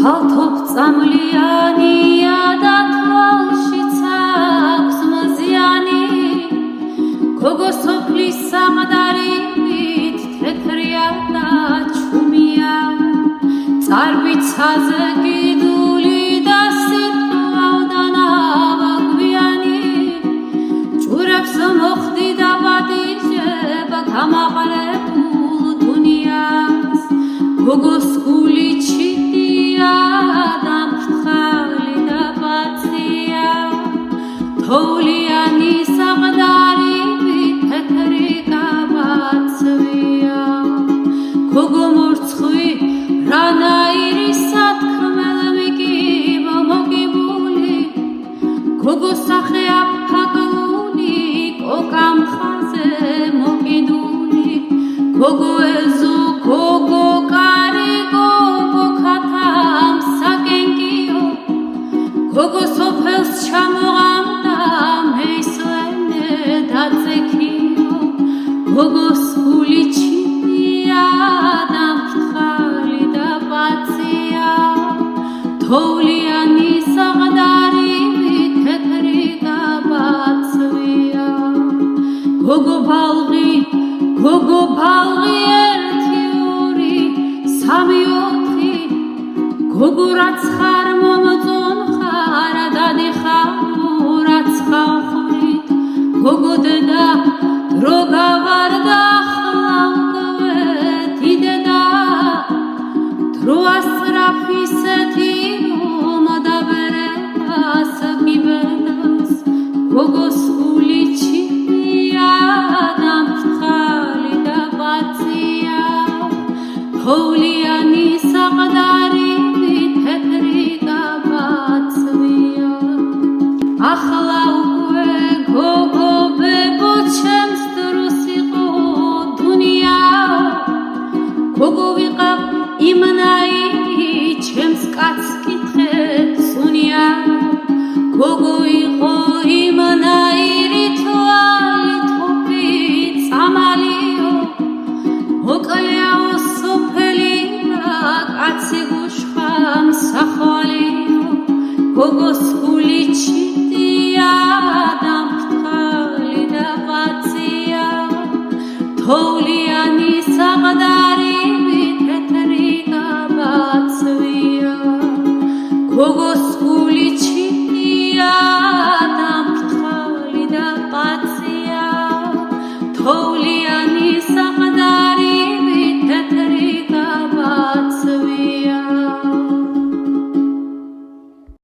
ქალთოფ წამლიანია და თვალშიც აქვს მზიანი გოგო სოფლის სამდარით თეთრია და ჩუმია წარბიცაზე გიდული და სიტყვავდა ნავაგვიანი ჭურებს მოხდი და ვადიჯება გამაყრებულ დუნიას გოგოს გული ჩიტია და მფრთხალი და ბაცია თოვლიანი საყდარი თეთრი გაბაცვია გოგო მორცხვი რანაირი სათქმელ მიგიბა მოგიბული გოგო სახე აფაგული კოკამ ხაზე მოკიდული გოგო ეზო გოგო კარი გოგო ქათამ საკენკიო გოგო სოფელს ჩამოღამდა მეისვენე დაწექიო გოგოს გული ჩიტია და მფრთხალი და ბაცია თოვლიანი საყდარი თეთრი გაბაცვია გოგო ბალღი ერთი ორი სამი ოთხი გოგო რაც ხარ მომწონ ხარ დადიხარ რაც ხავხვრით გოგო დედა დრო გავარდა ხლავდვეთი დედა დრო ასრაფისეთი მომადაბერებას გიბედას გოგოს გული ჩიტია და მფრთხალი და ბაცია თოვლიანი საყდარი თეთრი გაბაცვია ახლა უკვე გოგო ბებო ჩემს დროს იყო დუნიაო გოგო ვიყავ იმნაირი ჩემს კაცს კითხებს უნიაო გოგო იყო იმნაირი თვალი თოფი წამალიო მოკლეაო სოფელი და კაცი გუშხა მსახვალიო გოგოს გული ჩიტია და მფრთხალი და ბაცია თოვლიანი საყდარი